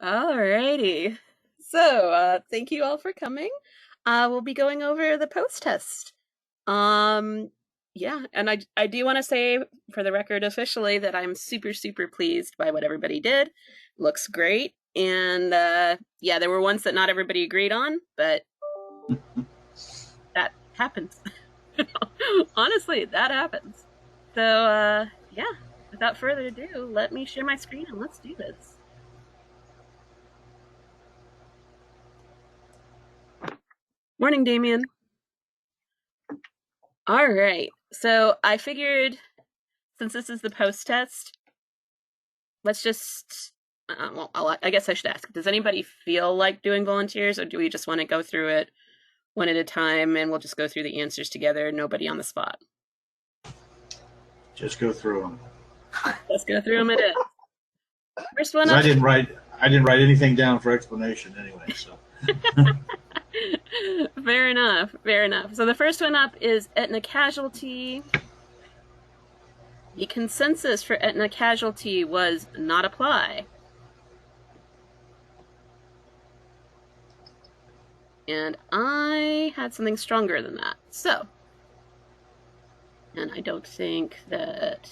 Alrighty. So, thank you all for coming. We'll be going over the post test. Um, yeah, and I do want to say for the record officially that I'm super, super pleased by what everybody did. Looks great. And yeah, there were ones that not everybody agreed on, but that happens. Honestly, that happens. So, yeah, without further ado, let me share my screen and let's do this. Morning, Damien. All right. So I figured since this is the post test, let's just. I guess I should ask. Does anybody feel like doing volunteers, or do we just want to go through it one at a time and we'll just go through the answers together, nobody on the spot? Just go through them. Let's go through them. It is. First one Because up. I didn't write anything down for explanation anyway. So Fair enough. Fair enough. So the first one up is Aetna casualty. The consensus for Aetna casualty was not apply. And I had something stronger than that. So, and I don't think that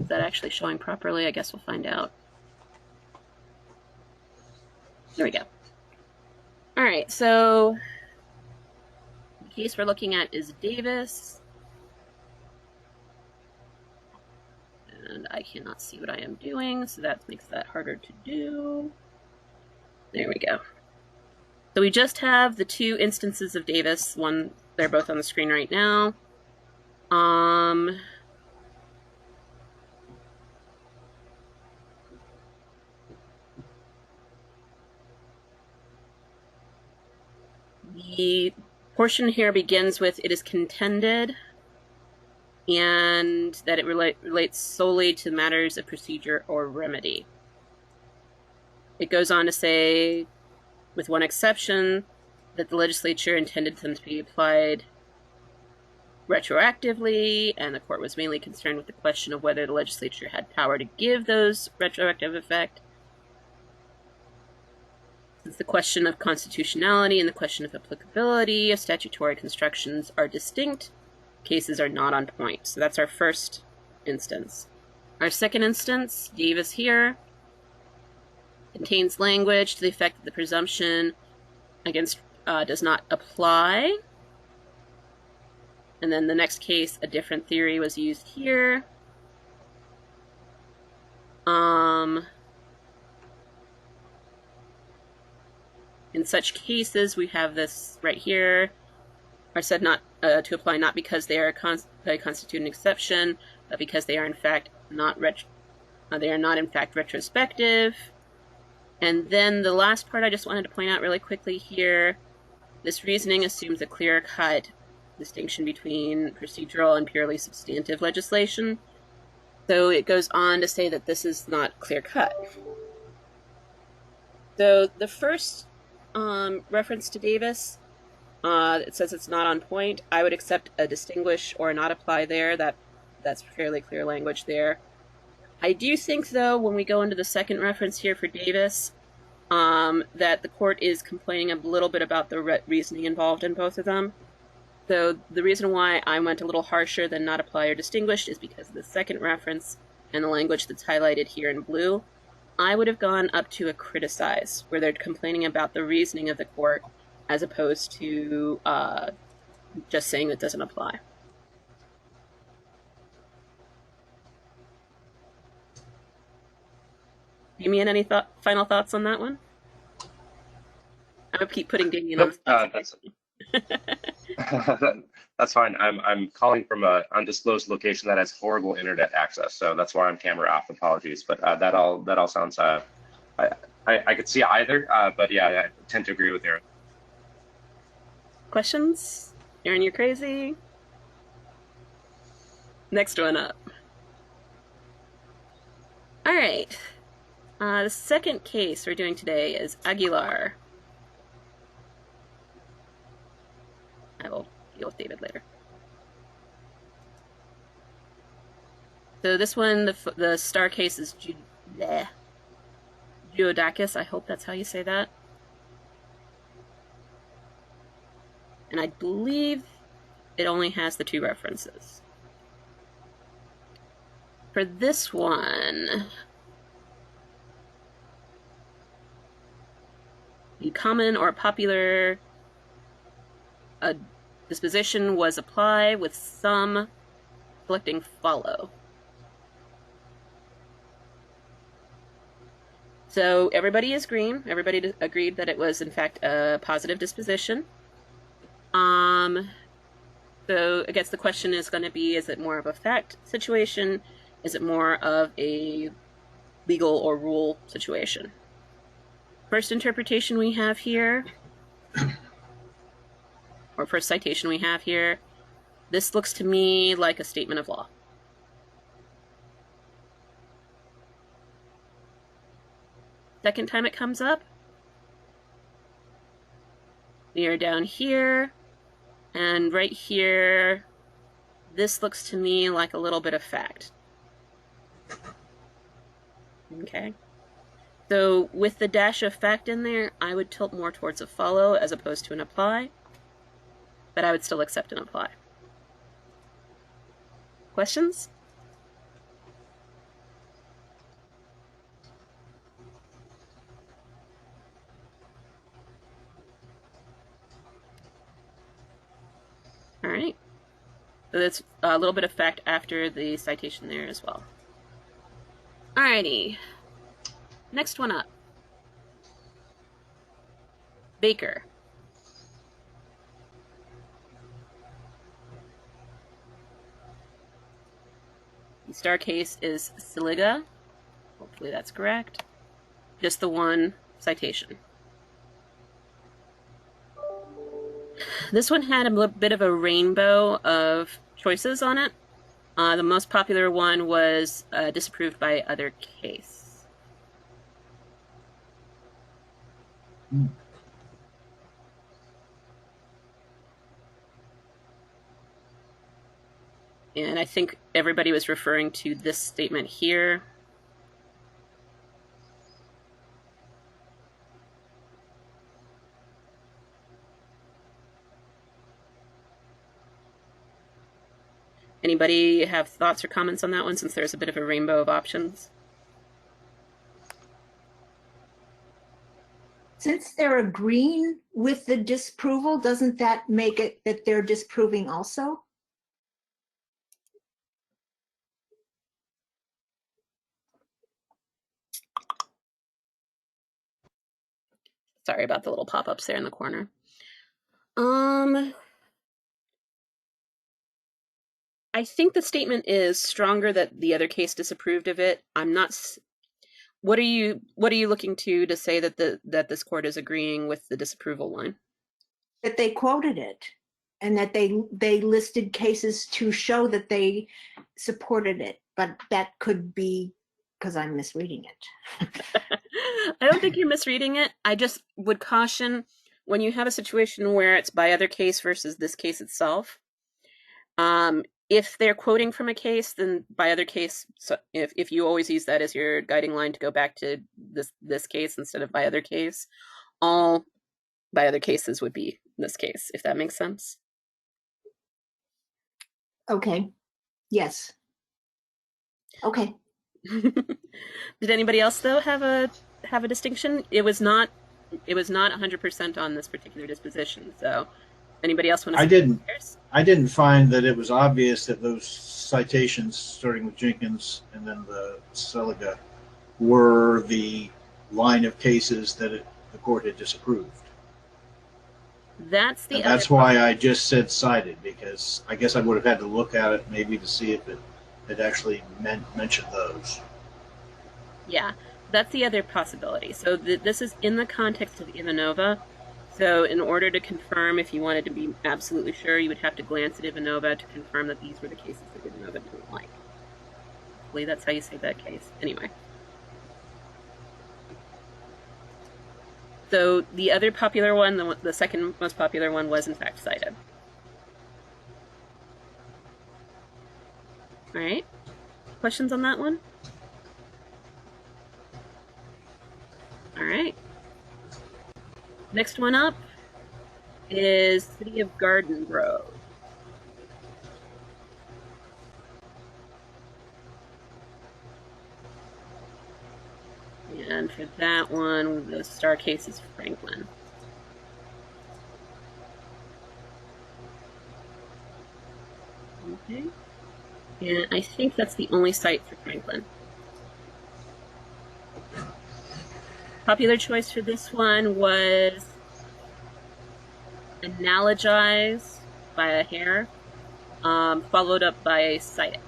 is that actually showing properly. I guess we'll find out. There we go. All right, so the case we're looking at is Davis. And I cannot see what I am doing, so that makes that harder to do. There we go. So we just have the two instances of Davis. One, they're both on the screen right now. The portion here begins with "it is contended," and that it relates solely to matters of procedure or remedy. It goes on to say, with one exception, that the legislature intended them to be applied retroactively, and the court was mainly concerned with the question of whether the legislature had power to give those retroactive effect. Since the question of constitutionality and the question of applicability of statutory constructions are distinct, cases are not on point. So that's our first instance. Our second instance, Davis here, contains language to the effect that the presumption against does not apply. And then the next case, a different theory was used here. In such cases, we have this right here, are said not to apply not because they constitute an exception, but because they are in fact not retrospective. And then the last part I just wanted to point out really quickly here, this reasoning assumes a clear-cut distinction between procedural and purely substantive legislation. So it goes on to say that this is not clear-cut. So the first reference to Davis, it says it's not on point. I would accept a distinguish or not apply there. That's fairly clear language there. I do think, though, when we go into the second reference here for Davis, that the court is complaining a little bit about the reasoning involved in both of them. So the reason why I went a little harsher than not apply or distinguished is because of the second reference and the language that's highlighted here in blue. I would have gone up to a criticize, where they're complaining about the reasoning of the court as opposed to just saying that doesn't apply. Damien, any final thoughts on that one? I would keep putting Damien on the spot. That's fine. I'm calling from an undisclosed location that has horrible internet access, so that's why I'm camera off. Apologies, but that all sounds. I could see either, but yeah, I tend to agree with Aaron. Questions? Aaron, you're crazy. Next one up. All right. The second case we're doing today is Aguilar. I will deal with David later. So this one, the star case is Geodakis, I hope that's how you say that. And I believe it only has the 2 references. For this one, the common or popular disposition was apply with some selecting follow. So everybody is green. Everybody agreed that it was, in fact, a positive disposition. So I guess the question is going to be, is it more of a fact situation? Is it more of a legal or rule situation? First interpretation we have here, or first citation we have here, this looks to me like a statement of law. Second time it comes up, we are down here, and right here, this looks to me like a little bit of fact. Okay. So with the dash of fact in there, I would tilt more towards a follow as opposed to an apply, but I would still accept an apply. Questions? All right. So that's a little bit of fact after the citation there as well. Alrighty. Next one up. Baker. The star case is Siliga. Hopefully that's correct. Just the one citation. This one had a bit of a rainbow of choices on it. The most popular one was disapproved by other case. And I think everybody was referring to this statement here. Anybody have thoughts or comments on that one, since there's a bit of a rainbow of options? Since they're agreeing with the disapproval, doesn't that make it that they're disproving also? Sorry about the little pop-ups there in the corner. I think the statement is stronger that the other case disapproved of it. I'm not. What are you looking to say that that this court is agreeing with the disapproval line? That they quoted it, and that they listed cases to show that they supported it, but that could be because I'm misreading it. I don't think you're misreading it. I just would caution when you have a situation where it's by other case versus this case itself. If they're quoting from a case, then by other case, so if you always use that as your guiding line to go back to this case instead of by other case, all by other cases would be this case, if that makes sense. Okay. Yes. Okay. Did anybody else though have a distinction? It was not 100% on this particular disposition. So anybody else want to? I didn't find that it was obvious that those citations, starting with Jenkins and then the Seliga, were the line of cases that the court had disapproved. That's the. That's why I just said cited, because I guess I would have had to look at it maybe to see if it actually mentioned those. Yeah, that's the other possibility. So this is in the context of Ivanova. So in order to confirm, if you wanted to be absolutely sure, you would have to glance at Ivanova to confirm that these were the cases that Ivanova didn't like. Hopefully that's how you say that case. Anyway. So the other popular one, the second most popular one, was in fact cited. All right. Questions on that one? right. Next one up is City of Garden Grove. And for that one, the star case is Franklin. Okay. And I think that's the only site for Franklin. Popular choice for this one was Analogize by a hair, followed up by Cite It.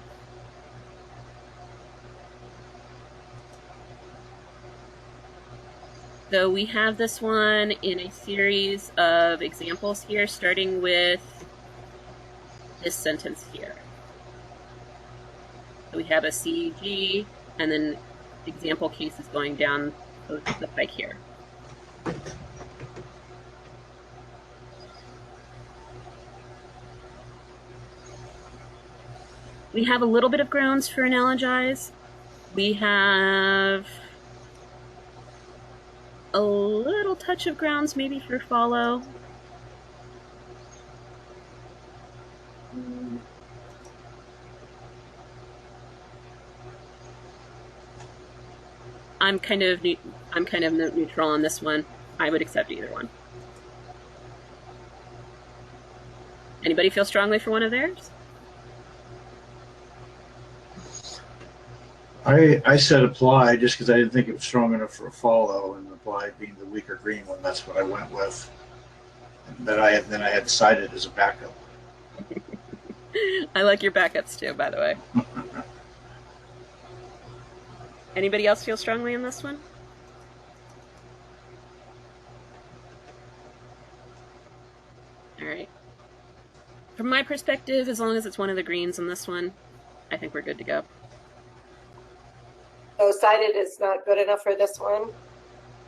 So we have this one in a series of examples here, starting with this sentence here. So we have a CG and then example cases going down the pike here. We have a little bit of grounds for analogize. We have a little touch of grounds maybe for follow. I'm kind of neutral on this one. I would accept either one. Anybody feel strongly for one of theirs? I said apply just because I didn't think it was strong enough for a follow, and apply being the weaker green one, that's what I went with. And then I had cited as a backup. I like your backups too, by the way. Anybody else feel strongly in this one? All right. From my perspective, as long as it's one of the greens on this one, I think we're good to go. So cited is not good enough for this one?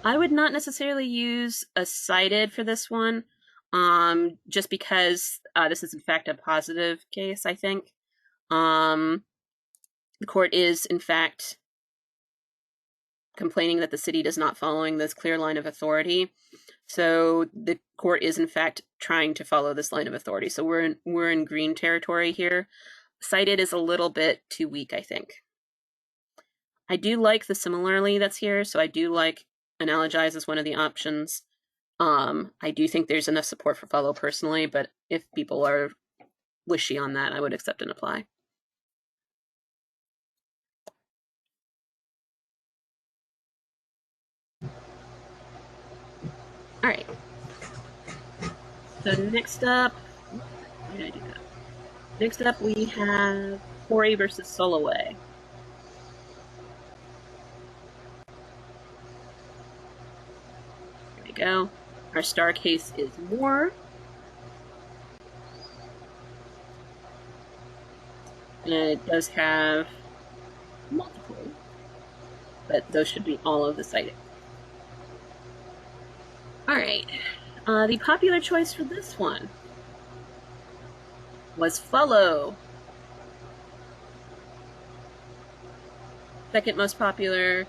I would not necessarily use a cited for this one, just because this is in fact a positive case, I think. The court is in fact complaining that the city does not following this clear line of authority. So the court is in fact trying to follow this line of authority. So we're in green territory here. Cited is a little bit too weak, I think. I do like the similarly that's here, so I do like analogize as one of the options. I do think there's enough support for follow personally, but if people are wishy on that, I would accept and apply. All right. So next up, why did I do that? Next up, we have Corey versus Soloway. Here we go. Our star case is Moore. And it does have multiple, but those should be all of the sightings. All right. The popular choice for this one was follow. Second most popular,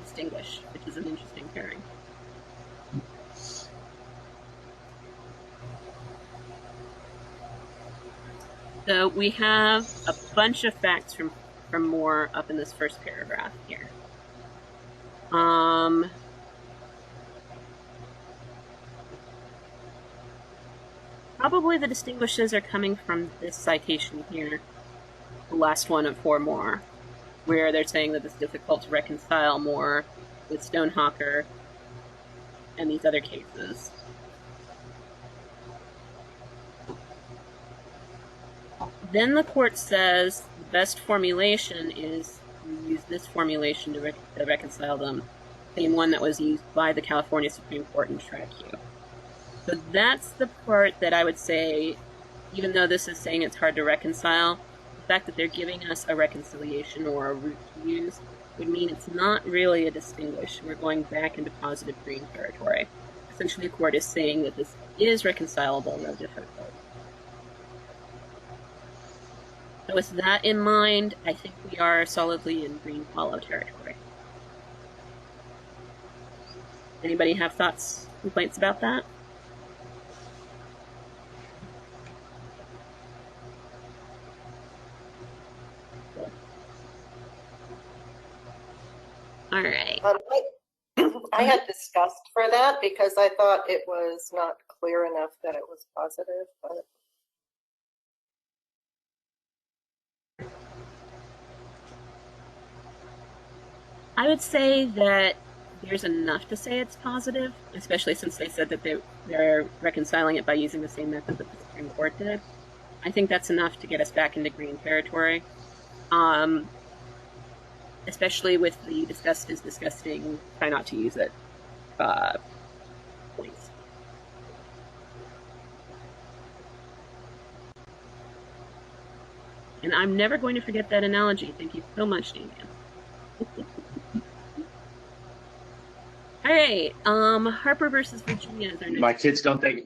distinguish, which is an interesting pairing. So we have a bunch of facts from Moore up in this first paragraph here. Probably the distinguishes are coming from this citation here, the last one of 4 Moore, where they're saying that it's difficult to reconcile Moore with Stonehawker and these other cases. Then the court says the best formulation is to use this formulation to reconcile them, the same one that was used by the California Supreme Court in Tracue. So that's the part that I would say, even though this is saying it's hard to reconcile, the fact that they're giving us a reconciliation or a route to use would mean it's not really a distinguish. We're going back into positive green territory. Essentially, the court is saying that this is reconcilable, no difficult. So with that in mind, I think we are solidly in green follow territory. Anybody have thoughts, complaints about that? All right. I had discussed for that because I thought it was not clear enough that it was positive, but I would say that there's enough to say it's positive, especially since they said that they're reconciling it by using the same method that the Supreme Court did. I think that's enough to get us back into green territory. Especially with the disgust is disgusting, try not to use it points. And I'm never going to forget that analogy. Thank you so much, Damian. All right, Harper versus Virginia is our next. My kids don't thank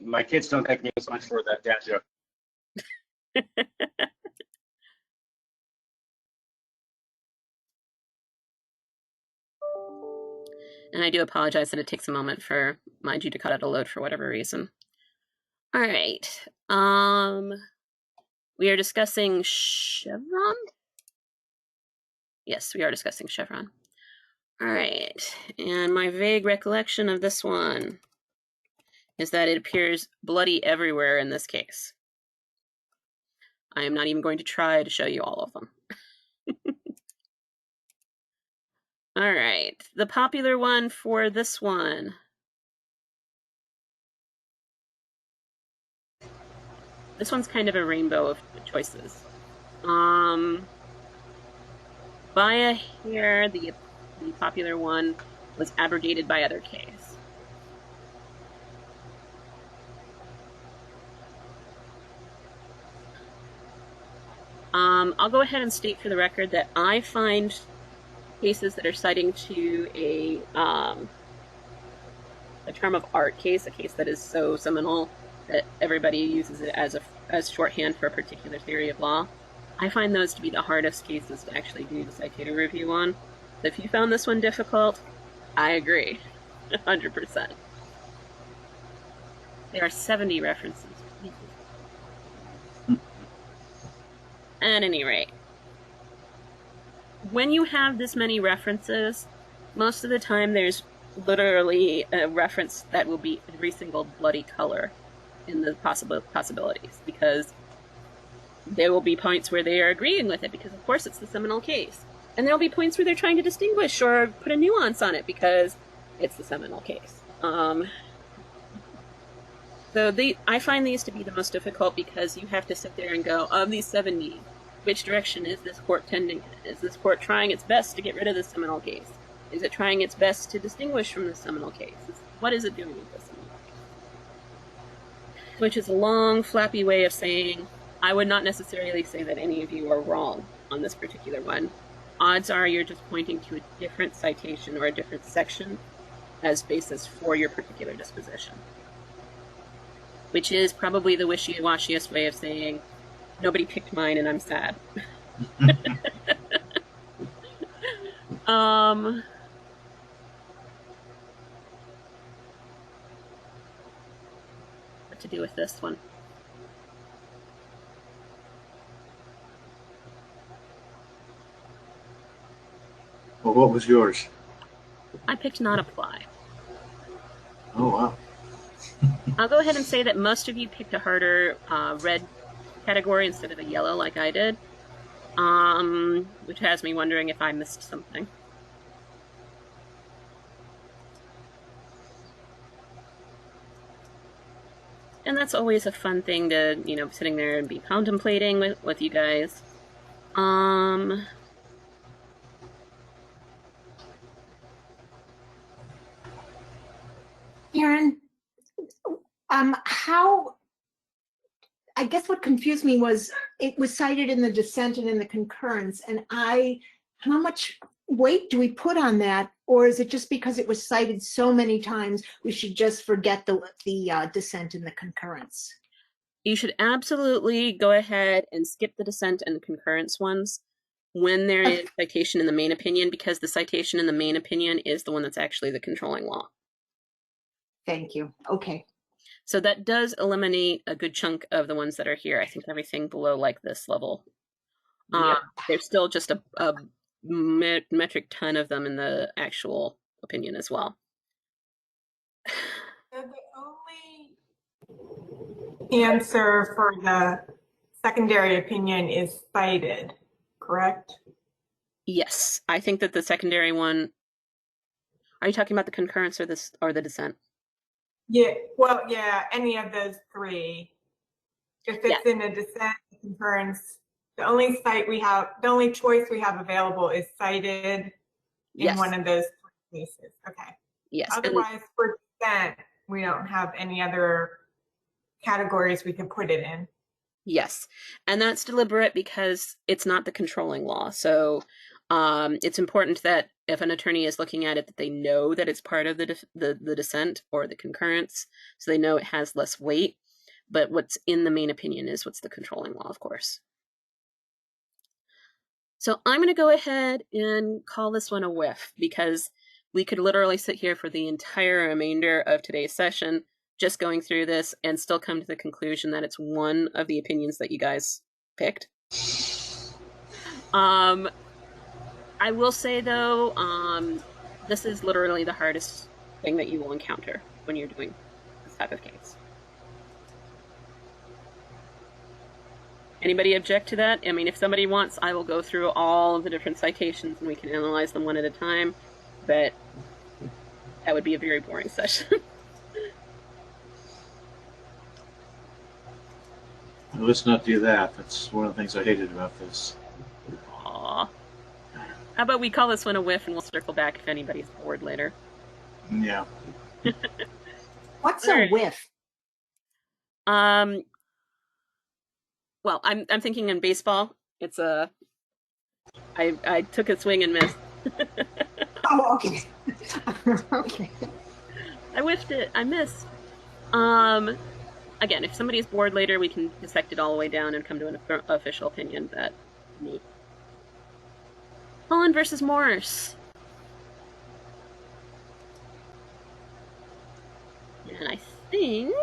me as much for that dad joke. And I do apologize that it takes a moment for my judicata to load for whatever reason. All right. We are discussing Chevron? Yes, we are discussing Chevron. All right. And my vague recollection of this one is that it appears bloody everywhere in this case. I am not even going to try to show you all of them. All right. The popular one for this one. This one's kind of a rainbow of choices. By a hair, the popular one was abrogated by other case. I'll go ahead and state for the record that I find cases that are citing to a term of art case, a case that is so seminal that everybody uses it as shorthand for a particular theory of law. I find those to be the hardest cases to actually do the Citator review on. So if you found this one difficult, I agree, 100%. There are 70 references. At any rate, when you have this many references, most of the time there's literally a reference that will be every single bloody color in the possibilities, because there will be points where they are agreeing with it, because of course it's the seminal case. And there'll be points where they're trying to distinguish or put a nuance on it because it's the seminal case. So I find these to be the most difficult because you have to sit there and go, of these 70, which direction is this court tending in? Is this court trying its best to get rid of the seminal case? Is it trying its best to distinguish from the seminal case? What is it doing with the seminal case? Which is a long, flappy way of saying, I would not necessarily say that any of you are wrong on this particular one. Odds are you're just pointing to a different citation or a different section as basis for your particular disposition. Which is probably the wishy-washiest way of saying, nobody picked mine and I'm sad. What to do with this one? Well, what was yours? I picked not apply. Oh, wow. I'll go ahead and say that most of you picked a harder red category instead of a yellow like I did, which has me wondering if I missed something. And that's always a fun thing to, sitting there and be contemplating with you guys. Karen, I guess what confused me was it was cited in the dissent and in the concurrence, and how much weight do we put on that, or is it just because it was cited so many times we should just forget the dissent and the concurrence? You should absolutely go ahead and skip the dissent and the concurrence ones when there is citation in the main opinion, because the citation in the main opinion is the one that's actually the controlling law. Thank you. Okay. So that does eliminate a good chunk of the ones that are here. I think everything below like this level. Yep. There's still just a metric ton of them in the actual opinion as well. So the only answer for the secondary opinion is cited, correct? Yes, I think that the secondary one. Are you talking about the concurrence or the dissent? Yeah, well, yeah, any of those three. If it's in a dissent, concurrence, the only choice we have available is cited in one of those three cases. Okay. Yes. Otherwise, for dissent, we don't have any other categories we could put it in. Yes, and that's deliberate because it's not the controlling law. So it's important that if an attorney is looking at it, that they know that it's part of the dissent or the concurrence, so they know it has less weight. But what's in the main opinion is what's the controlling law, of course. So I'm going to go ahead and call this one a whiff, because we could literally sit here for the entire remainder of today's session just going through this and still come to the conclusion that it's one of the opinions that you guys picked. I will say, though, this is literally the hardest thing that you will encounter when you're doing this type of case. Anybody object to that? I mean, if somebody wants, I will go through all of the different citations and we can analyze them one at a time, but that would be a very boring session. Well, let's not do that. That's one of the things I hated about this. Aww. How about we call this one a whiff and we'll circle back if anybody's bored later. Yeah. What's a whiff? Well, I'm thinking in baseball. It's I took a swing and missed. Oh, okay. Okay. I whiffed it. I missed. Again, if somebody's bored later, we can dissect it all the way down and come to an official opinion. That me. Holland versus Morse. And I think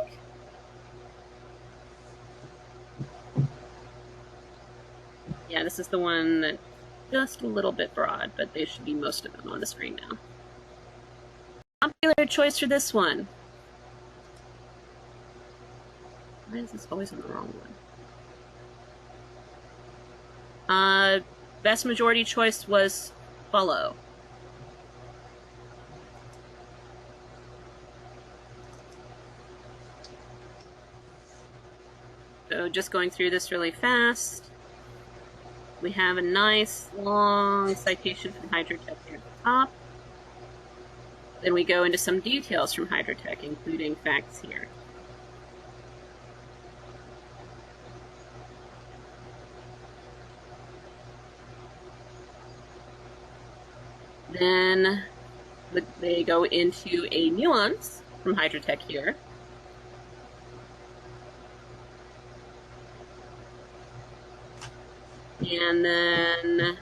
yeah, this is the one that's just a little bit broad, but they should be most of them on the screen now. Popular choice for this one. Why is this always on the wrong one? Best majority choice was follow. So just going through this really fast. We have a nice long citation from Hydrotech here at the top. Then we go into some details from Hydrotech, including facts here. Then they go into a nuance from Hydrotech here. And then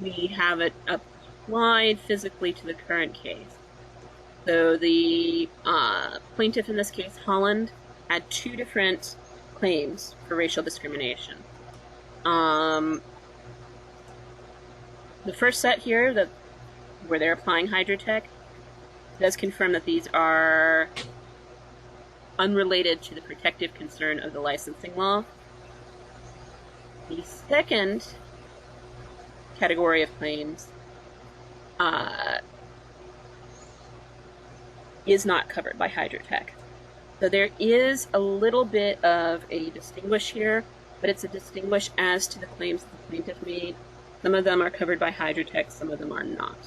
we have it applied physically to the current case. So the plaintiff in this case, Holland, had two different claims for racial discrimination. The first set here, where they're applying Hydrotech, does confirm that these are unrelated to the protective concern of the licensing law. The second category of claims is not covered by Hydrotech. So there is a little bit of a distinguish here, but it's a distinguish as to the claims that the plaintiff made. Some of them are covered by Hydrotech, some of them are not.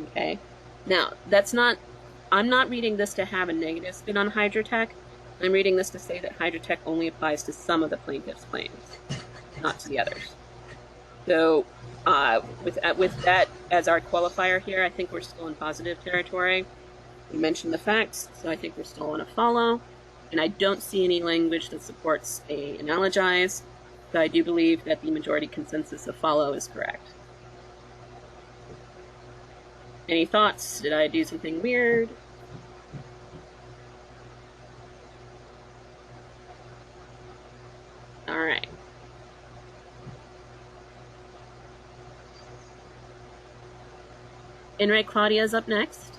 Okay. Now, I'm not reading this to have a negative spin on Hydrotech. I'm reading this to say that Hydrotech only applies to some of the plaintiff's claims, not to the others. So, with that as our qualifier here, I think we're still in positive territory. We mentioned the facts, so I think we're still on a follow. And I don't see any language that supports a analogize, so I do believe that the majority consensus of follow is correct. Any thoughts? Did I do something weird? All right. Inray Claudia is up next.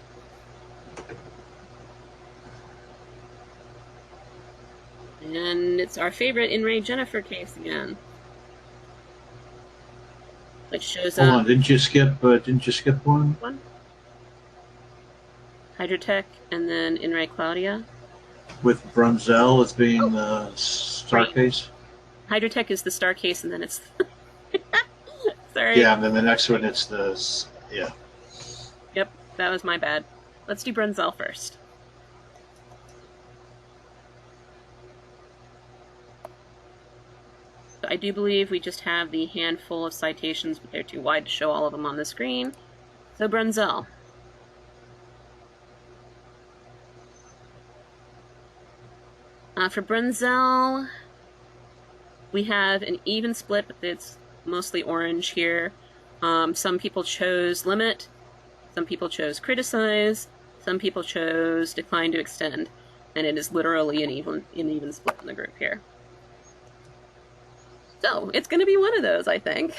And it's our favorite Inray Jennifer case again. Which shows Hold up. on, didn't you skip one? Hydrotech and then Inray Claudia. With Brunzel as being the star right. case? Hydrotech is the star case, and then it's sorry. Yeah, and then the next one it's the yeah. Yep, that was my bad. Let's do Brunzel first. So I do believe we just have the handful of citations, but they're too wide to show all of them on the screen. So Brunzel. For Brunzel, we have an even split, but it's mostly orange here. Some people chose limit, some people chose criticize, some people chose decline to extend, and it is literally an even split in the group here. So it's going to be one of those, I think.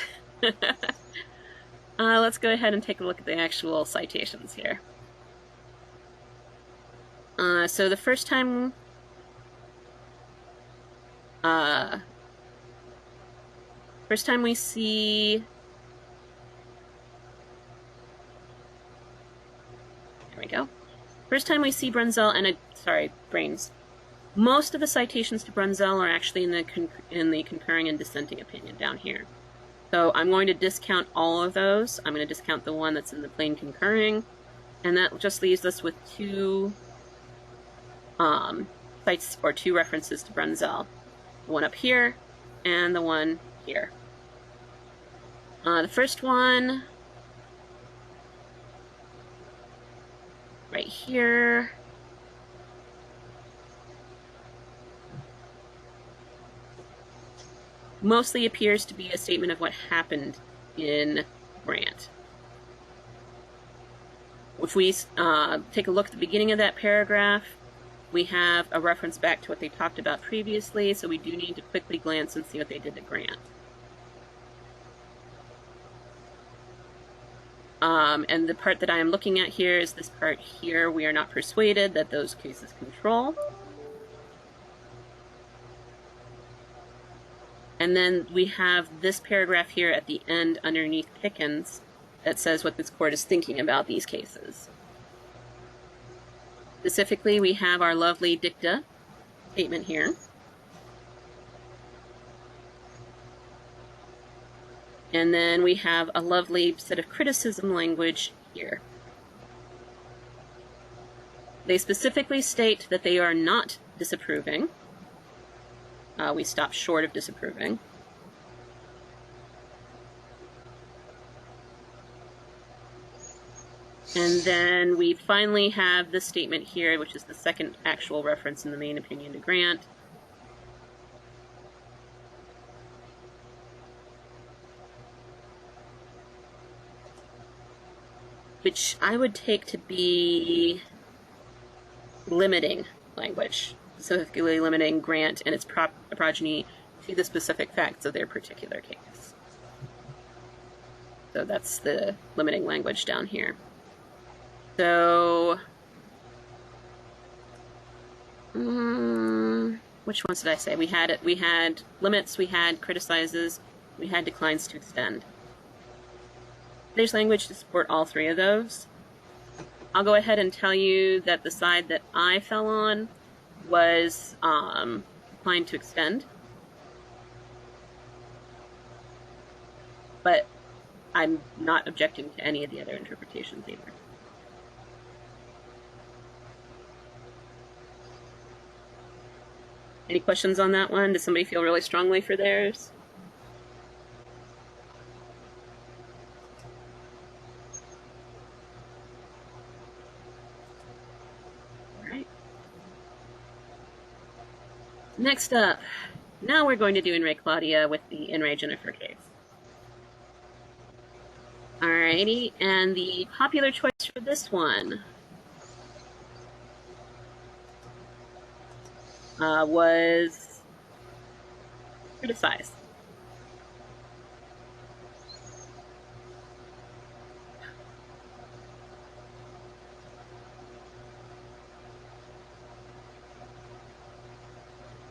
Let's go ahead and take a look at the actual citations here. So the first time we see, there we go. First time we see Brunzel and brains. Most of the citations to Brunzel are actually in the concurring and dissenting opinion down here. So I'm going to discount all of those. I'm going to discount the one that's in the plain concurring, and that just leaves us with two cites or two references to Brunzel. The one up here and the one here. The first one right here mostly appears to be a statement of what happened in Grant. If we take a look at the beginning of that paragraph, we have a reference back to what they talked about previously, so we do need to quickly glance and see what they did to Grant. And the part that I am looking at here is this part here. We are not persuaded that those cases control. And then we have this paragraph here at the end underneath Pickens that says what this court is thinking about these cases. Specifically, we have our lovely dicta statement here. And then we have a lovely set of criticism language here. They specifically state that they are not disapproving. We stop short of disapproving. And then we finally have this statement here, which is the second actual reference in the main opinion to Grant. Which I would take to be limiting language, specifically limiting Grant and its progeny to the specific facts of their particular case. So that's the limiting language down here. So, which ones did I say? We had limits, we had criticizes, we had declines to extend. There's language to support all three of those. I'll go ahead and tell you that the side that I fell on was declined to extend. But I'm not objecting to any of the other interpretations either. Any questions on that one? Does somebody feel really strongly for theirs? All right. Next up, now we're going to do In Re Claudia with the In Re Jennifer case. Alrighty, and the popular choice for this one was criticize.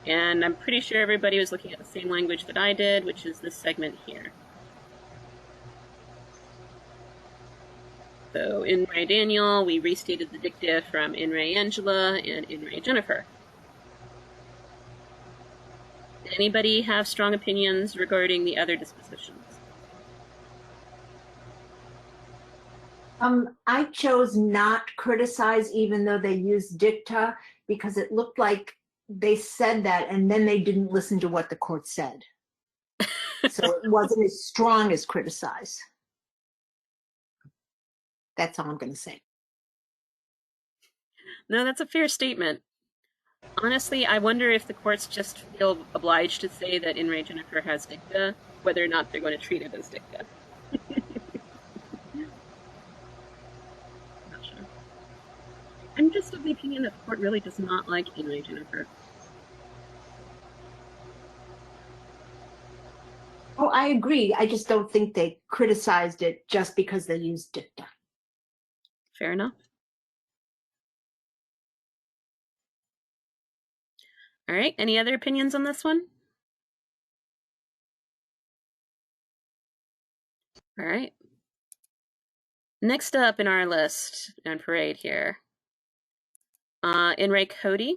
And I'm pretty sure everybody was looking at the same language that I did, which is this segment here. So in Re Daniel, we restated the dicta from In Re Angela and In Re Jennifer. Did anybody have strong opinions regarding the other dispositions? I chose not criticize, even though they used dicta, because it looked like they said that and then they didn't listen to what the court said. So it wasn't as strong as criticize. That's all I'm going to say. No, that's a fair statement. Honestly, I wonder if the courts just feel obliged to say that In Re Jennifer has dicta, whether or not they're going to treat it as dicta. Not sure. I'm just of the opinion that the court really does not like In Re Jennifer. Oh, I agree. I just don't think they criticized it just because they used dicta. Fair enough. All right, any other opinions on this one? All right. Next up in our list and parade here, In Re Cody.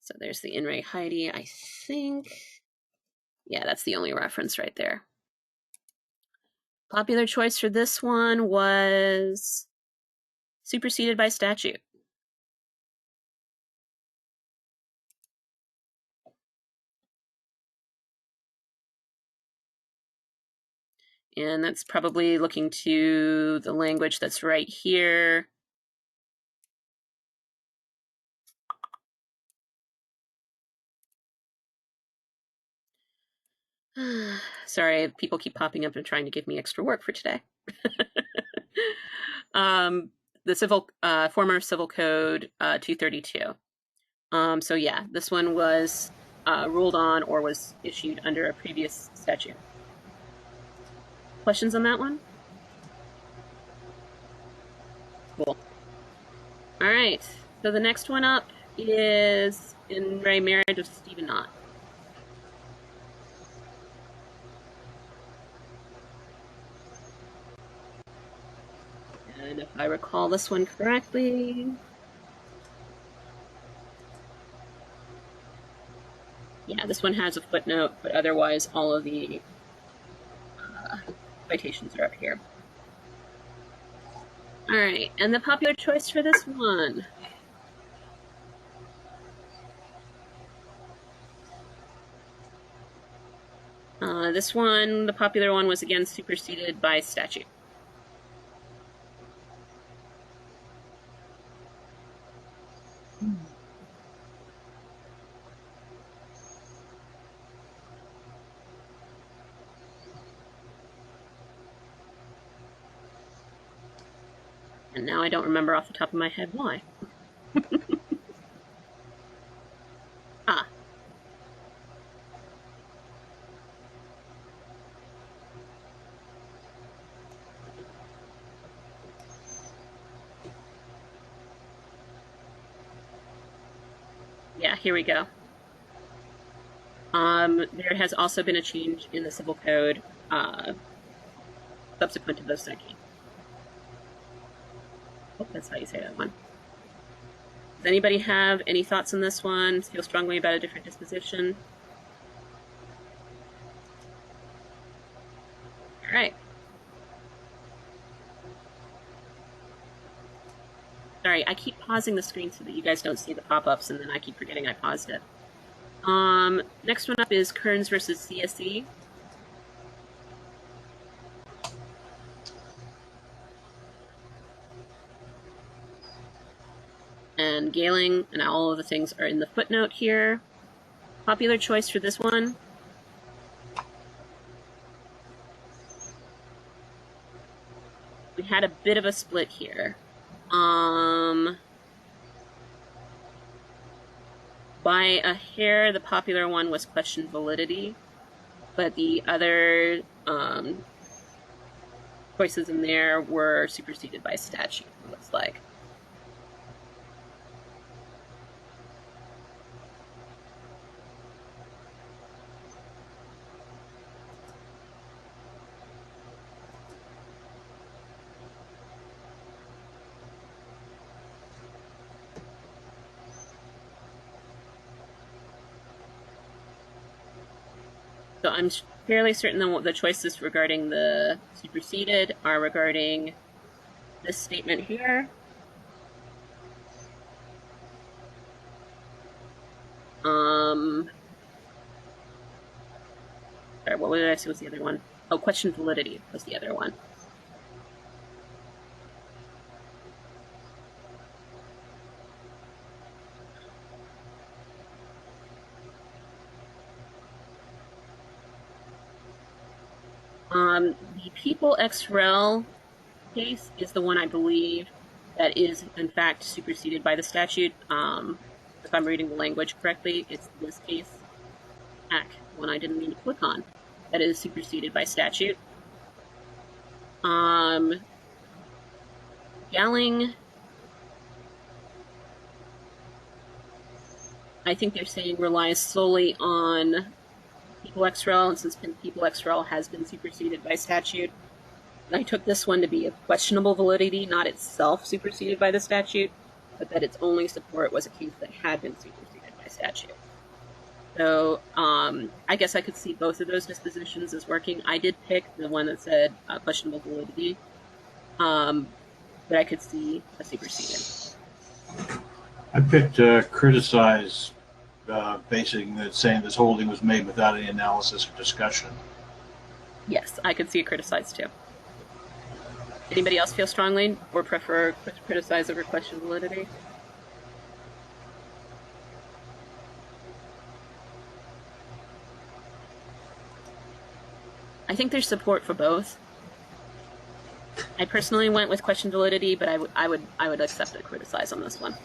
So there's the In Re Heidi, I think. Yeah, that's the only reference right there. Popular choice for this one was superseded by statute. And that's probably looking to the language that's right here. Sorry, people keep popping up and trying to give me extra work for today. The former Civil Code 232. So yeah, this one was ruled on or was issued under a previous statute. Questions on that one? Cool. All right, so the next one up is In Re Marriage of Stephen Knott. And if I recall this one correctly, yeah, this one has a footnote, but otherwise all of the citations are up here. All right, and the popular choice for this one. This one, the popular one, was again superseded by statute. And now I don't remember off the top of my head why. Ah. Yeah, here we go. There has also been a change in the Civil Code subsequent to those statutes. Hope that's how you say that one. Does anybody have any thoughts on this one? Feel strongly about a different disposition? All right. Sorry, I keep pausing the screen so that you guys don't see the pop-ups, and then I keep forgetting I paused it. Next one up is Kearns versus CSE. and Gailing, and all of the things are in the footnote here. Popular choice for this one. We had a bit of a split here. By a hair, the popular one was question validity, but the other choices in there were superseded by statute, it looks like. So I'm fairly certain that the choices regarding the superseded are regarding this statement here. Sorry, what did I say was the other one? Oh, question validity was the other one. The people XREL case is the one I believe that is in fact superseded by the statute. If I'm reading the language correctly, it's this case, one I didn't mean to click on, that is superseded by statute. Gailing, I think they're saying relies solely on people XREL, and since people XREL has been superseded by statute, I took this one to be of questionable validity, not itself superseded by the statute, but that its only support was a case that had been superseded by statute. So I guess I could see both of those dispositions as working. I did pick the one that said questionable validity, but I could see a superseded. I picked criticize, basing that saying this holding was made without any analysis or discussion. Yes, I could see it criticized too. Anybody else feel strongly or prefer criticize over question validity? I think there's support for both. I personally went with question validity, but I would accept a criticize on this one.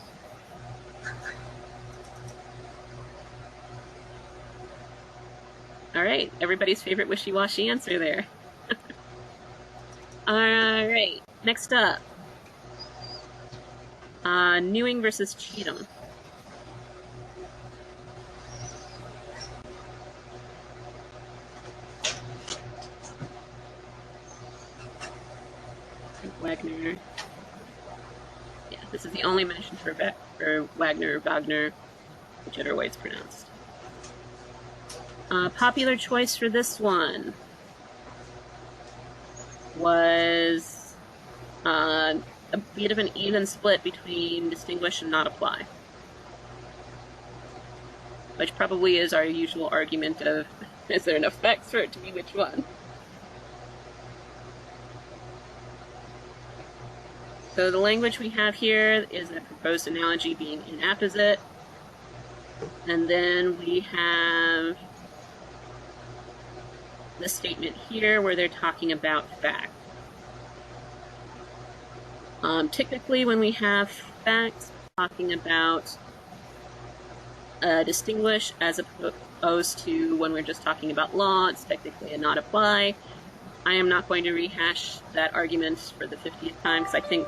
All right, everybody's favorite wishy-washy answer there. All right, next up, Newing versus Cheatham. Wagner. Yeah, this is the only mention for Wagner or Wagner, whichever way it's pronounced. Popular choice for this one was a bit of an even split between distinguish and not apply, which probably is our usual argument of, is there enough facts for it to be which one? So the language we have here is a proposed analogy being inapposite, and then we have this statement here where they're talking about fact. Typically when we have facts talking about distinguish as opposed to when we're just talking about law, it's technically a not apply. I am not going to rehash that argument for the 50th time because I think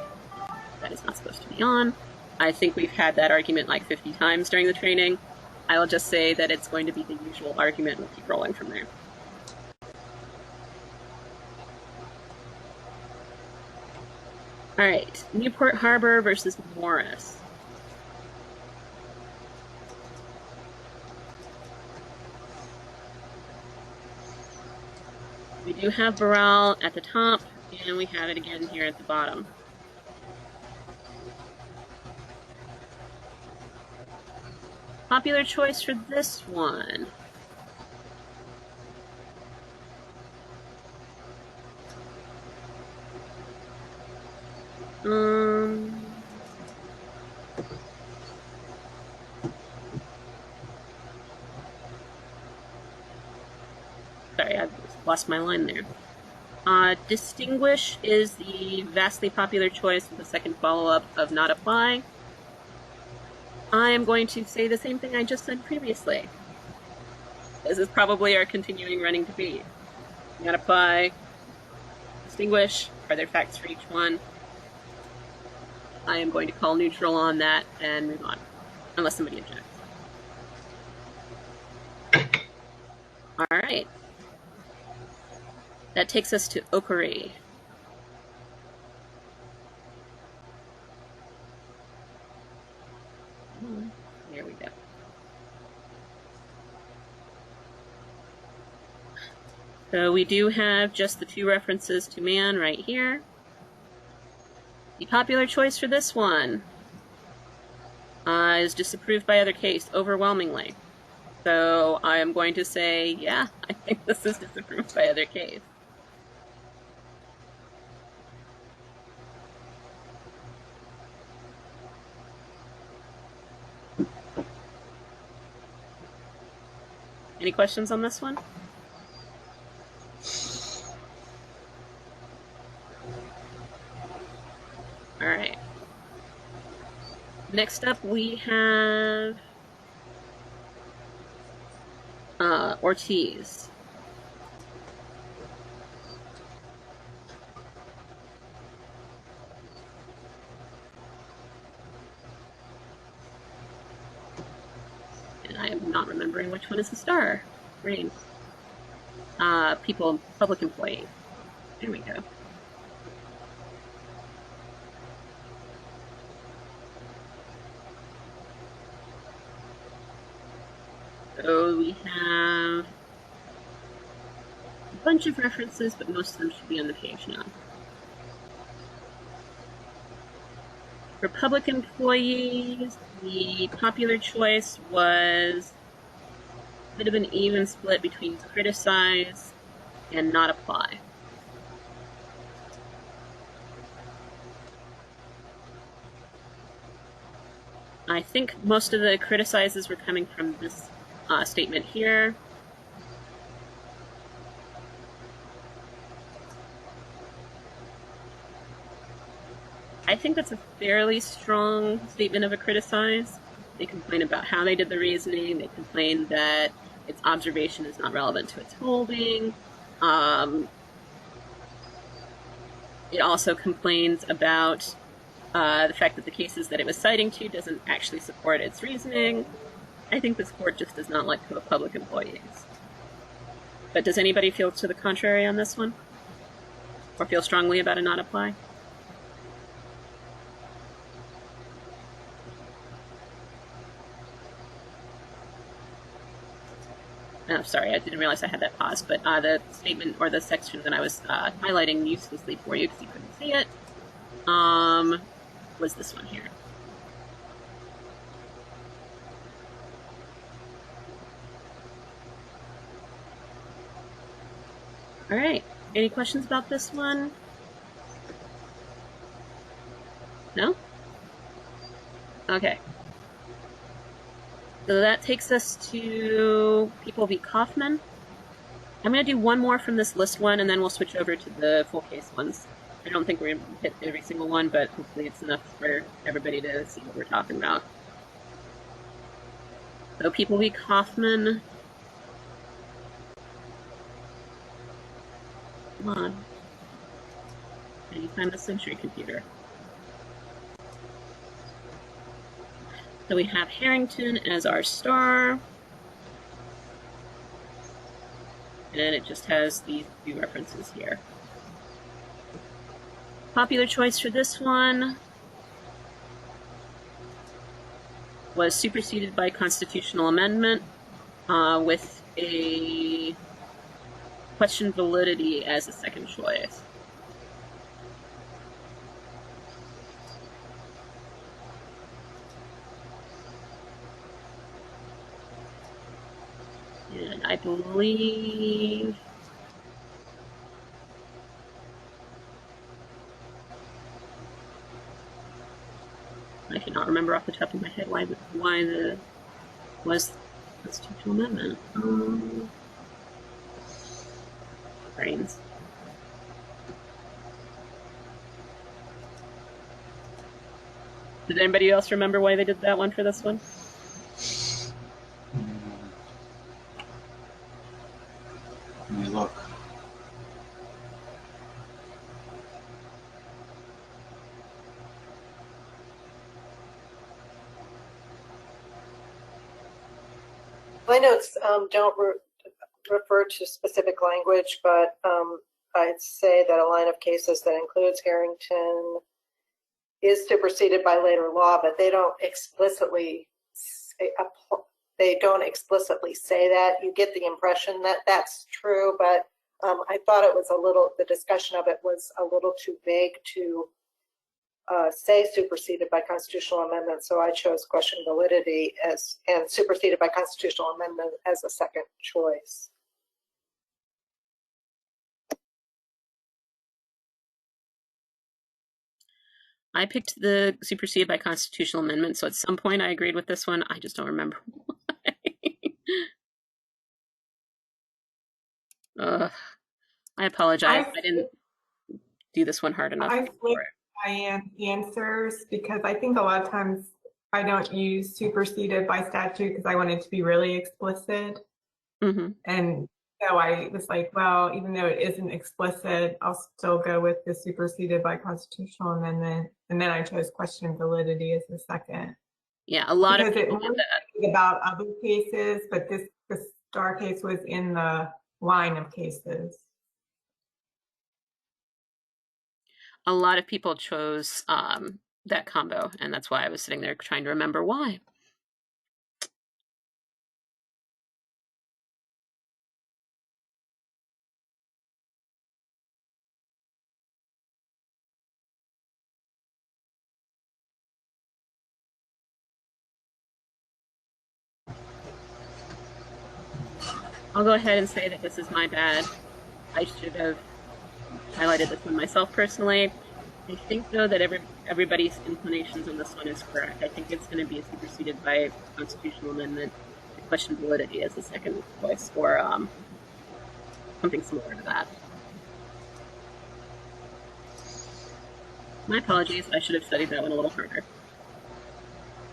that is not supposed to be on. I think we've had that argument like 50 times during the training. I will just say that it's going to be the usual argument and we'll keep rolling from there. All right, Newport Harbor versus Morris. We do have Burrell at the top, and we have it again here at the bottom. Popular choice for this one. lost my line there. Distinguish is the vastly popular choice with the second follow-up of not apply. I am going to say the same thing I just said previously. This is probably our continuing running debate. Not apply, distinguish, are there facts for each one? I am going to call neutral on that and move on, unless somebody objects. All right. That takes us to Okari. There we go. So we do have just the two references to man right here. The popular choice for this one is disapproved by other case overwhelmingly. So I am going to say, yeah, I think this is disapproved by other case. Any questions on this one? All right. Next up, we have Ortiz. And I am not remembering which one is the star. Green. Public employee. There we go. So we have a bunch of references, but most of them should be on the page now. For public employees, the popular choice was a bit of an even split between criticize and not apply. I think most of the criticizes were coming from this statement here. I think that's a fairly strong statement of a criticize. They complain about how they did the reasoning. They complain that its observation is not relevant to its holding. It also complains about the fact that the cases that it was citing to doesn't actually support its reasoning. I think this court just does not like public employees. But does anybody feel to the contrary on this one? Or feel strongly about a not apply? Oh, sorry, I didn't realize I had that paused, but the statement or the section that I was highlighting uselessly for you because you couldn't see it was this one here. All right, any questions about this one? No? Okay. So that takes us to People v. Kaufman. I'm going to do one more from this list one, and then we'll switch over to the full case ones. I don't think we're going to hit every single one, but hopefully it's enough for everybody to see what we're talking about. So People v. Kaufman. Come on. Anytime the century computer. So we have Harrington as our star. And it just has these few references here. Popular choice for this one was superseded by constitutional amendment with a question validity as a second choice. And I believe I cannot remember off the top of my head why the was constitutional amendment. Did anybody else remember why they did that one for this one? Let me look. My notes don't refer to specific language, but I'd say that a line of cases that includes Harrington is superseded by later law, but they don't explicitly say, that. You get the impression that that's true, but I thought it was the discussion of it was a little too vague to say superseded by constitutional amendment, so I chose question validity and superseded by constitutional amendment as a second choice. I picked the superseded by constitutional amendment, so at some point I agreed with this one. I just don't remember why. I apologize. I didn't do this one hard enough. I flipped my answers because I think a lot of times I don't use superseded by statute because I want it to be really explicit. Mm-hmm. And so I was like, well, even though it isn't explicit, I'll still go with the superseded by constitutional amendment. And then I chose question validity as the second. Yeah, a lot of people did that. About other cases, but this Star case was in the line of cases. A lot of people chose that combo, and that's why I was sitting there trying to remember why. I'll go ahead and say that this is my bad. I should have highlighted this one myself personally. I think, though, that everybody's inclinations on this one is correct. I think it's going to be superseded by constitutional amendment. Question validity as the second choice, or something similar to that. My apologies. I should have studied that one a little harder.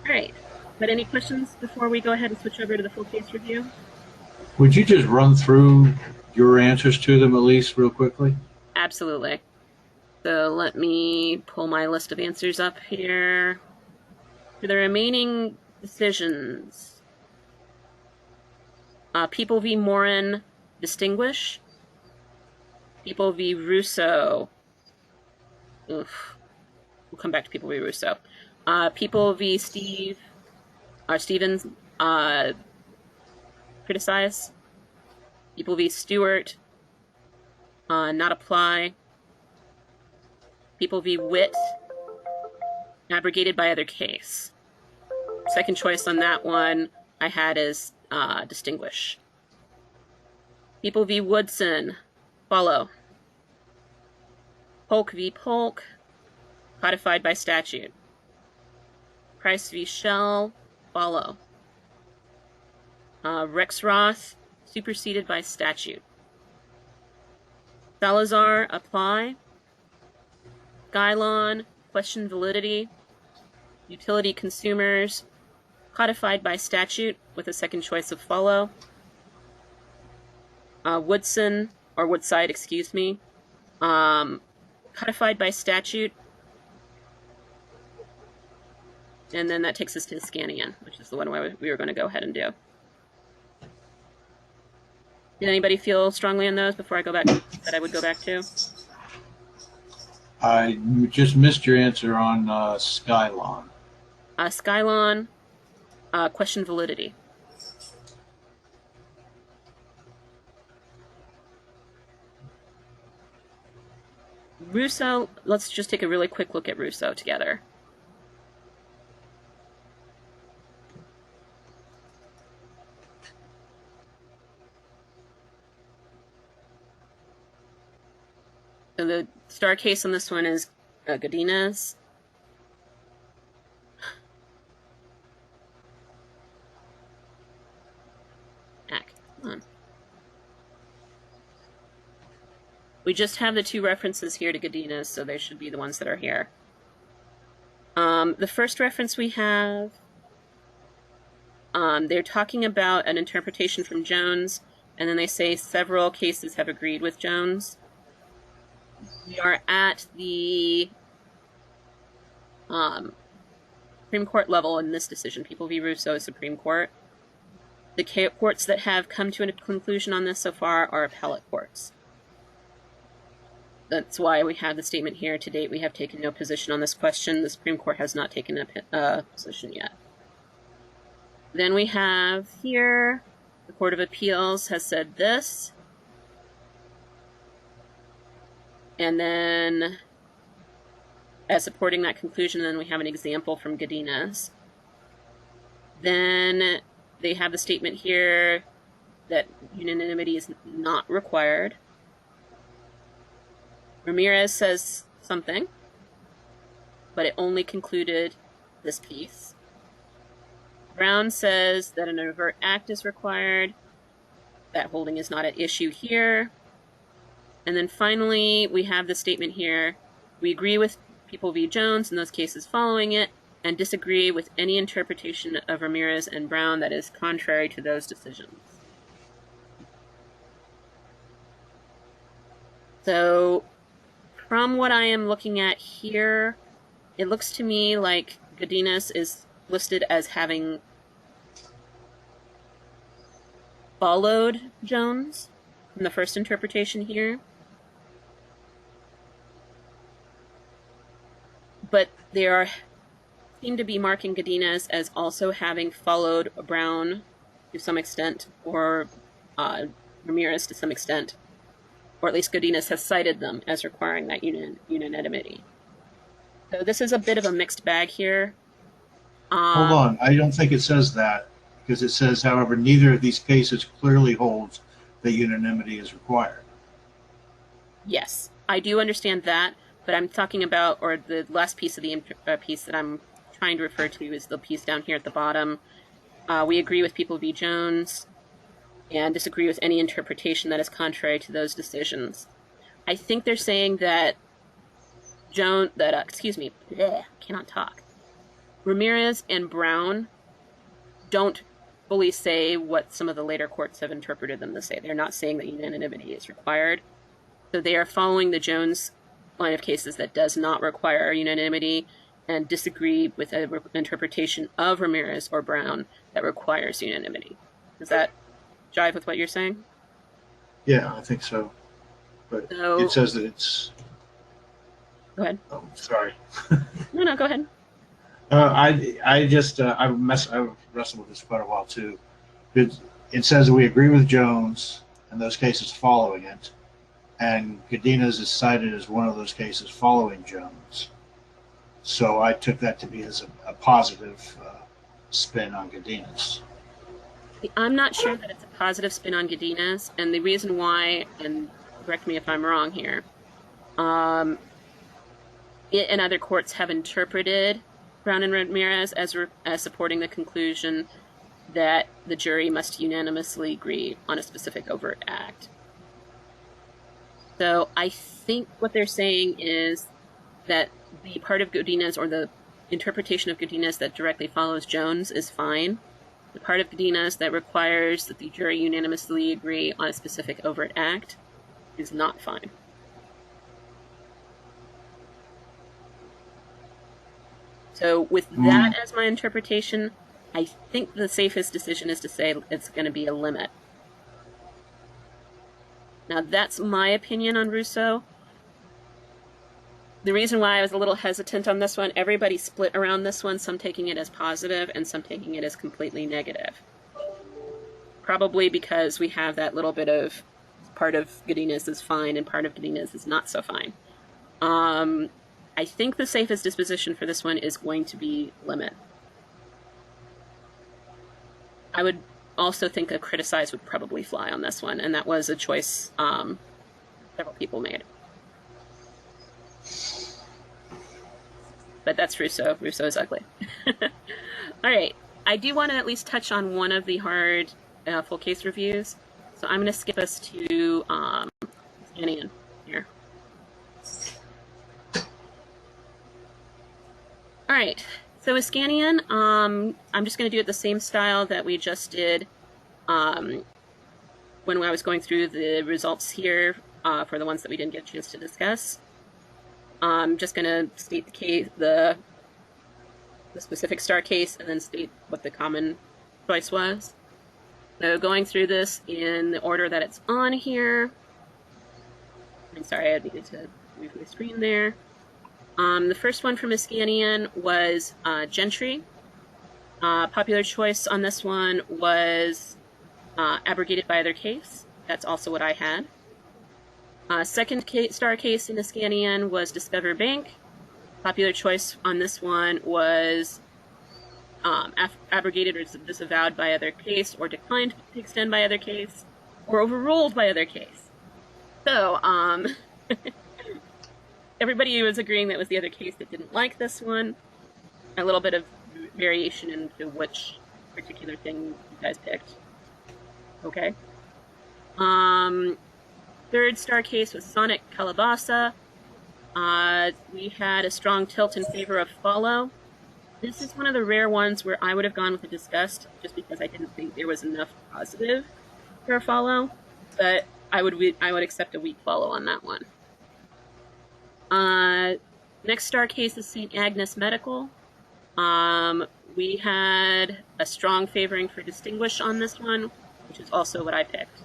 All right. But any questions before we go ahead and switch over to the full case review? Would you just run through your answers to them at least real quickly? Absolutely. So let me pull my list of answers up here. For the remaining decisions, People v. Morin, distinguish. People v. Russo. Oof. We'll come back to People v. Russo. People v. Stevens, criticize. People v. Stewart, not apply. People v. Witt, abrogated by other case. Second choice on that one I had as distinguish. People v. Woodson, follow. Polk v. Polk, codified by statute. Price v. Shell, follow. Rex Roth, superseded by statute. Salazar, apply. Skylon, question validity. Utility consumers, codified by statute with a second choice of follow. Woodson, or Woodside, excuse me, codified by statute. And then that takes us to Scanian, which is the one we were going to go ahead and do. Did anybody feel strongly on those before I go back that I would go back to? I just missed your answer on Skylon. Skylon, question validity. Russo, let's just take a really quick look at Russo together. So the star case on this one is Godinez. Come on. We just have the two references here to Godinez, so they should be the ones that are here. The first reference we have, they're talking about an interpretation from Jones, and then they say several cases have agreed with Jones. We are at the Supreme Court level in this decision. People v. Russo is Supreme Court. The courts that have come to a conclusion on this so far are appellate courts. That's why we have the statement here. To date, we have taken no position on this question. The Supreme Court has not taken a position yet. Then we have here, the Court of Appeals has said this. And then, as supporting that conclusion, then we have an example from Godinez. Then they have the statement here that unanimity is not required. Ramirez says something, but it only concluded this piece. Brown says that an overt act is required. That holding is not at issue here. And then finally, we have the statement here. We agree with People v. Jones in those cases following it, and disagree with any interpretation of Ramirez and Brown that is contrary to those decisions. So, from what I am looking at here, it looks to me like Godinez is listed as having followed Jones in the first interpretation here. But there seem to be marking Godinez as also having followed Brown to some extent, or Ramirez to some extent, or at least Godinez has cited them as requiring that unanimity. So this is a bit of a mixed bag here. Hold on, I don't think it says that, because it says, however, neither of these cases clearly holds that unanimity is required. Yes, I do understand that, but I'm talking about, or the last piece of the piece that I'm trying to refer to is the piece down here at the bottom. We agree with People v. Jones and disagree with any interpretation that is contrary to those decisions. I think they're saying that cannot talk. Ramirez and Brown don't fully say what some of the later courts have interpreted them to say. They're not saying that unanimity is required. So they are following the Jones line of cases that does not require unanimity and disagree with an interpretation of Ramirez or Brown that requires unanimity. Does that jive with what you're saying? Yeah, I think so. But it says that it's... Go ahead. Oh, sorry. No, go ahead. I wrestled with this quite a while too. It says that we agree with Jones and those cases following it, and Godinez is cited as one of those cases following Jones. So I took that to be as a positive spin on Godinez. I'm not sure that it's a positive spin on Godinez, and the reason why, and correct me if I'm wrong here, it and other courts have interpreted Brown and Ramirez as supporting the conclusion that the jury must unanimously agree on a specific overt act. So I think what they're saying is that the part of Godinez, or the interpretation of Godinez that directly follows Jones, is fine. The part of Godinez that requires that the jury unanimously agree on a specific overt act is not fine. So with that as my interpretation, I think the safest decision is to say it's going to be a limit. Now that's my opinion on Russo. The reason why I was a little hesitant on this one, everybody split around this one, some taking it as positive and some taking it as completely negative. Probably because we have that little bit of part of Godinez is fine and part of Godinez is not so fine. I think the safest disposition for this one is going to be limit. I would also think a criticize would probably fly on this one, and that was a choice several people made. But that's Russo. Russo is ugly. All right. I do want to at least touch on one of the hard full case reviews. So I'm going to skip us to scanning in here. All All right, so Iskanian, I'm just going to do it the same style that we just did when I was going through the results here for the ones that we didn't get a chance to discuss. I'm just going to state the case, the specific star case, and then state what the common choice was. So going through this in the order that it's on here. I'm sorry, I needed to move my screen there. The first one from Iskanian was Gentry. Popular choice on this one was abrogated by other case. That's also what I had. Second star case in Iskanian was Discover Bank. Popular choice on this one was abrogated or disavowed by other case, or declined to extend by other case, or overruled by other case. So, everybody was agreeing that was the other case that didn't like this one. A little bit of variation into which particular thing you guys picked. Okay. Third star case was Sonic Calabasa. We had a strong tilt in favor of Follow. This is one of the rare ones where I would have gone with a Disgust, just because I didn't think there was enough positive for a Follow. But I would accept a weak Follow on that one. Next star case is St. Agnes Medical. We had a strong favoring for Distinguish on this one, which is also what I picked.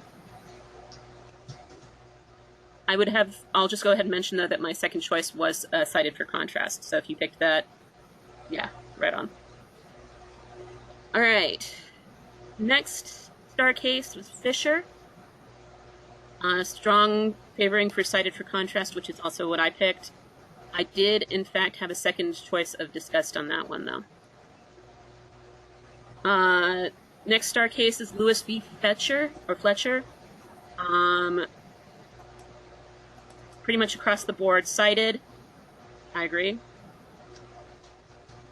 I'll just go ahead and mention though that my second choice was cited for contrast. So if you picked that, yeah, right on. All right. Next star case was Fisher. Strong favoring for cited for contrast, which is also what I picked. I did, in fact, have a second choice of Disgust on that one, though. Next star case is Lewis v. Fletcher. Pretty much across the board cited. I agree.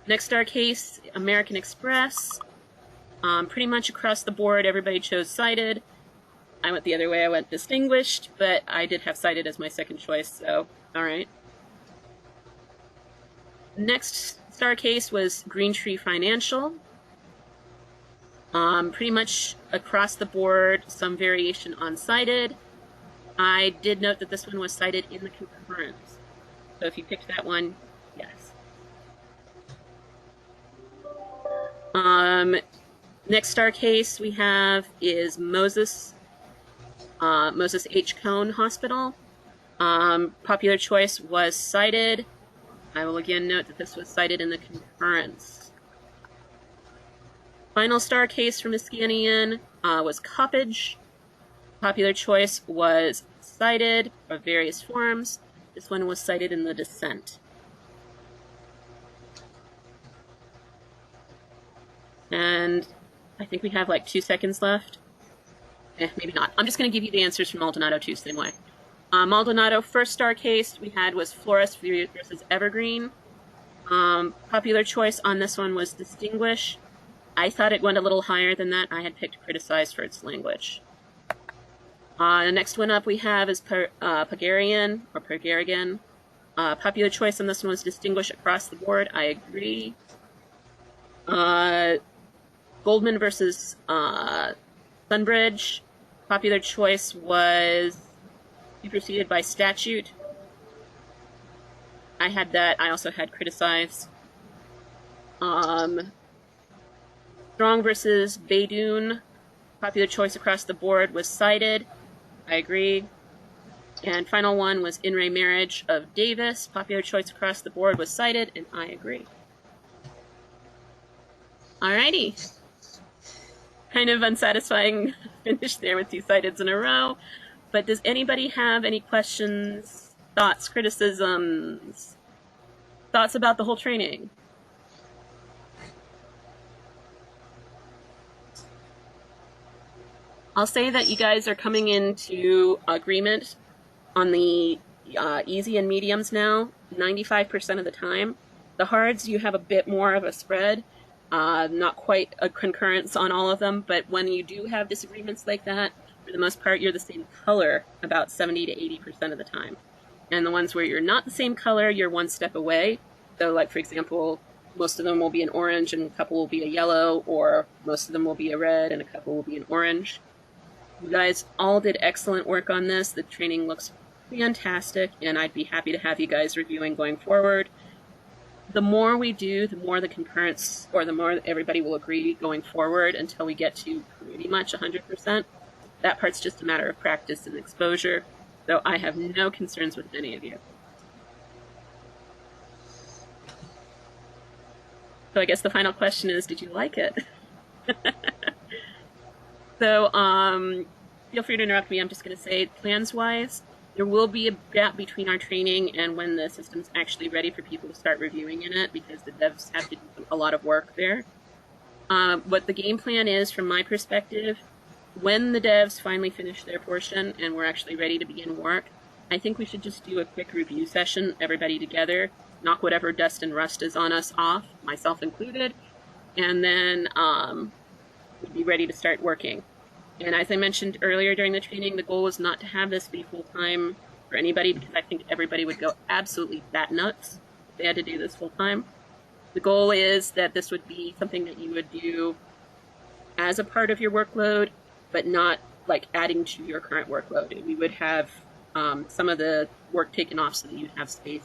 Next star case, American Express. Pretty much across the board, everybody chose cited. I went the other way. I went Distinguished, but I did have cited as my second choice, so all right. Next star case was Green Tree Financial. Pretty much across the board, some variation on cited. I did note that this one was cited in the concurrence. So if you picked that one, yes. Next star case we have is Moses H. Cone Hospital. Popular choice was cited. I will again note that this was cited in the concurrence. Final star case from Iskanian was Coppage. Popular choice was cited of various forms. This one was cited in the dissent. And I think we have like 2 seconds left. Maybe not. I'm just going to give you the answers from Maldonado too, same way. Maldonado, first star case we had was Flores versus Evergreen. Popular choice on this one was Distinguish. I thought it went a little higher than that. I had picked Criticize for its language. The next one up we have is Pagarian. Popular choice on this one was Distinguish across the board. I agree. Goldman versus Sunbridge. Popular choice was superseded by statute. I had that. I also had Criticize. Strong versus Baydoun. Popular choice across the board was cited. I agree. And final one was In Re Marriage of Davis. Popular choice across the board was cited, and I agree. Alrighty. Kind of unsatisfying finish there with 2 citeds in a row. But does anybody have any questions, thoughts, criticisms, thoughts about the whole training? I'll say that you guys are coming into agreement on the easy and mediums now, 95% of the time. The hards, you have a bit more of a spread, not quite a concurrence on all of them, but when you do have disagreements like that, for the most part, you're the same color about 70 to 80% of the time. And the ones where you're not the same color, you're one step away. So like, for example, most of them will be an orange and a couple will be a yellow, or most of them will be a red and a couple will be an orange. You guys all did excellent work on this. The training looks fantastic, and I'd be happy to have you guys reviewing going forward. The more we do, the more the concurrence, or the more everybody will agree going forward until we get to pretty much 100%. That part's just a matter of practice and exposure, so I have no concerns with any of you. So I guess the final question is, did you like it? So feel free to interrupt me. I'm just going to say, plans-wise, there will be a gap between our training and when the system's actually ready for people to start reviewing in it, because the devs have to do a lot of work there. What the game plan is, from my perspective, when the devs finally finish their portion and we're actually ready to begin work, I think we should just do a quick review session, everybody together, knock whatever dust and rust is on us off, myself included, and then we'd be ready to start working. And as I mentioned earlier during the training, the goal was not to have this be full-time for anybody, because I think everybody would go absolutely bat nuts if they had to do this full-time. The goal is that this would be something that you would do as a part of your workload, but not like adding to your current workload. We would have some of the work taken off so that you'd have space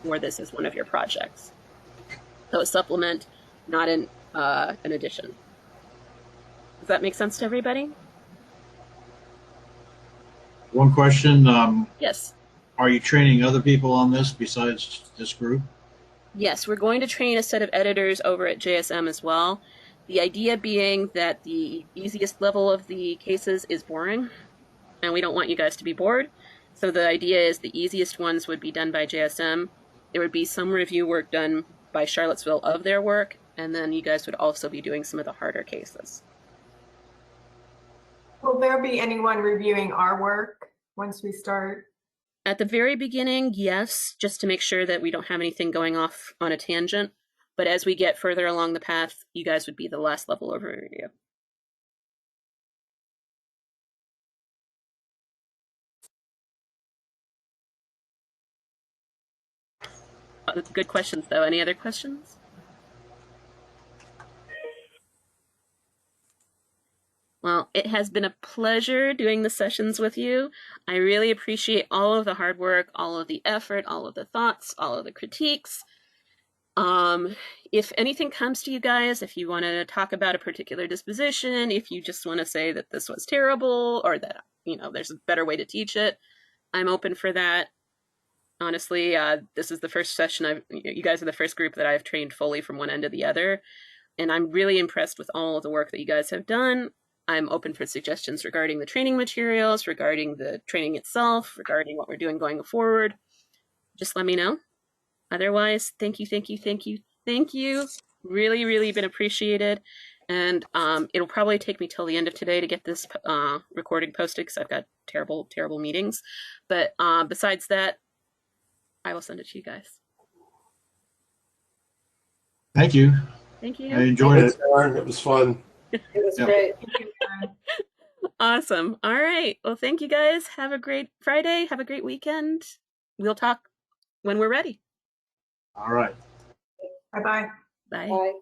for this as one of your projects. So a supplement, not an addition. Does that make sense to everybody? One question. Yes. Are you training other people on this besides this group? Yes, we're going to train a set of editors over at JSM as well. The idea being that the easiest level of the cases is boring, and we don't want you guys to be bored. So the idea is the easiest ones would be done by JSM. There would be some review work done by Charlottesville of their work, and then you guys would also be doing some of the harder cases. Will there be anyone reviewing our work once we start? At the very beginning, yes, just to make sure that we don't have anything going off on a tangent. But as we get further along the path, you guys would be the last level of review. Good questions, though. Any other questions? Well, it has been a pleasure doing the sessions with you. I really appreciate all of the hard work, all of the effort, all of the thoughts, all of the critiques. If anything comes to you guys, if you want to talk about a particular disposition, if you just want to say that this was terrible or that, there's a better way to teach it, I'm open for that. Honestly, this is the first session you guys are the first group that I've trained fully from one end to the other. And I'm really impressed with all of the work that you guys have done. I'm open for suggestions regarding the training materials, regarding the training itself, regarding what we're doing going forward. Just let me know. Otherwise, thank you. Really, really been appreciated. And it'll probably take me till the end of today to get this recording posted, because I've got terrible, terrible meetings. But besides that, I will send it to you guys. Thank you. Thank you. I enjoyed it. It was fun. It was Yep. great. Awesome. All right. Well, thank you guys. Have a great Friday. Have a great weekend. We'll talk when we're ready. All right. Bye-bye. Bye. Bye.